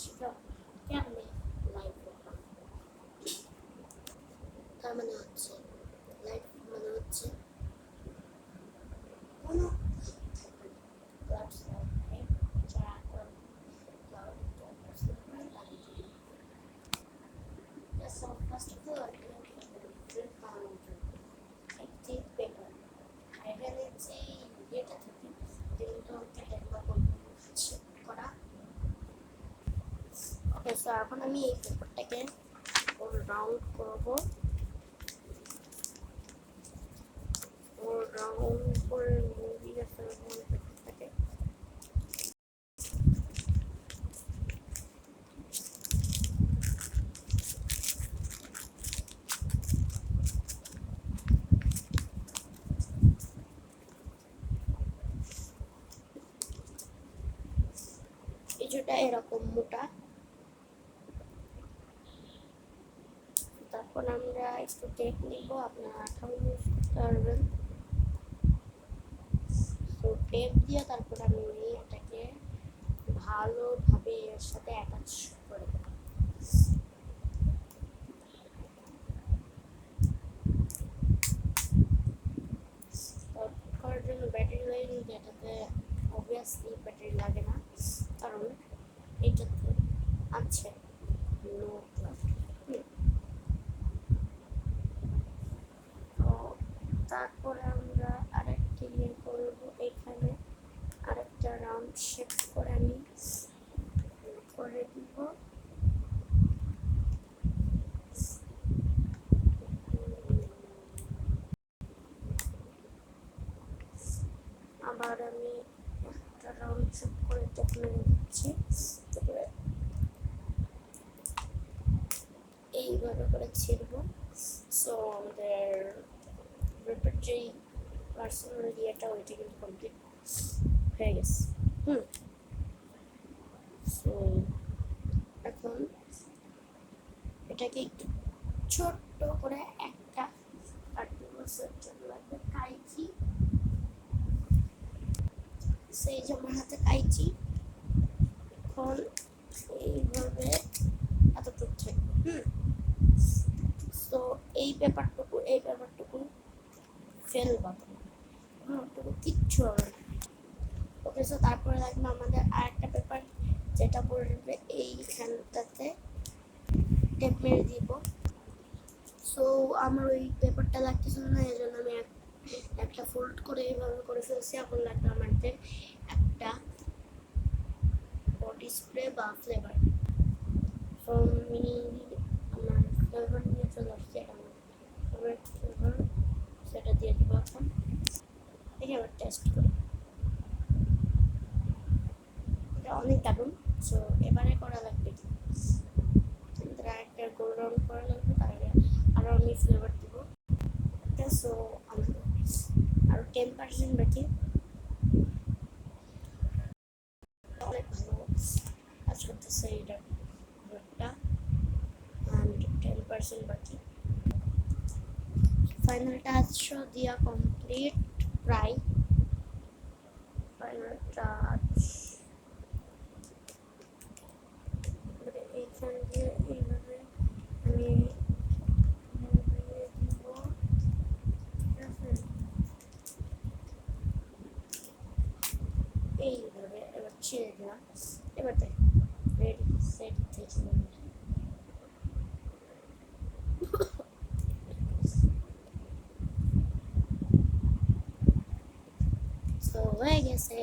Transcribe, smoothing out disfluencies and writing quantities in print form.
সেটা কেমনে লাইভ তার মানে হচ্ছে লাইভ মানে হচ্ছে কোনো প্ল্যাটফর্মে যারা So first of all, একটি পেপার এখানে যে ইয়েটা থাকে টেলিগ্রামটা ডেভেলপ করা। ওকে, সো এখন আমি এই পেপারটাকে রাউন্ড করবো, রাউন্ড করে মুভি আছে পেপারটাকে। কিছুটা এরকম মোটা। তারপর আমরা একটু টেপ নিব, আপনারা আঠাও ইউজ করতে পারবেন। তো টেপ দিয়ে তারপর আমি এটাকে ভালোভাবে এর সাথে অ্যাটাচ করে দেব। করার জন্য ব্যাটারি লাইন, যেটাতে অবভিয়াসলি ব্যাটারি লাগে না, কারণ এইটাতে আছে নো প্লাগ। তো তারপরে আমরা আরেকটি ইয়ে করবো, এখানে আরেকটা রাউন্ড শেপ করে আমি করে দিব। আবার আমি একটা রাউন্ড শেপ করে টেপ মেরে দিচ্ছি। তারপরে এইভাবে করে ছিড়ব। সো আমাদের পেপার যেই পার্সোনাল ইয়েটা ওইটা কিন্তু কমপ্লিট হয়ে গেছে। সো এখন এটাকে একটু ছোট্ট করে একটা কার্টুনের জন্য লাগবে কাইচি। সেই যে আমার হাতে কাইচি, এখন এইভাবে এতটুকু থাকবে। তো এই পেপারটুকু ফেলবা ওটুকু কিচ্ছু হবে না। ওকে, সো তারপরে লাগবে আমাদের আরেকটা পেপার, যেটা পড়বে এইখানটাতে টেপ মেরে দিব। সো আমার ওই পেপারটা লাগতেছিল না, এই জন্য আমি একটা ফোল্ড করে এইভাবে করে ফেলছি। এখন লাগবে আমাদের একটা বডি স্প্রে বা ফ্লেভার। সো আমি আমার ফ্লেভার নিয়ে চলে আসছি, আমার ফ্লেভার সেটা দিয়ে দিব। এখন দেখি আবার টেস্ট করি, এটা অনেক দারুণ। সো এবারে করা লাগবে কি, আরেকটা গোল রাউন্ড করা লাগবে, তাহলে আরও আমি ফ্লেভার দিব। সো আমাদের আরও 10% বাকি। অনেক ভালো কাজ করতেছে এইটা, অ্যান্ড 10% বাকি। ফাইনাল টাচ দিয়া কমপ্লিট প্রায়। ফাইনাল টাচ এইখান দিয়ে এইভাবে আমি দিব, ঠিক আছে? এইভাবে এবার ছেড়ে দিলাম। এবার দেখ রেডি সেট থেকে তো হয়ে গেছে।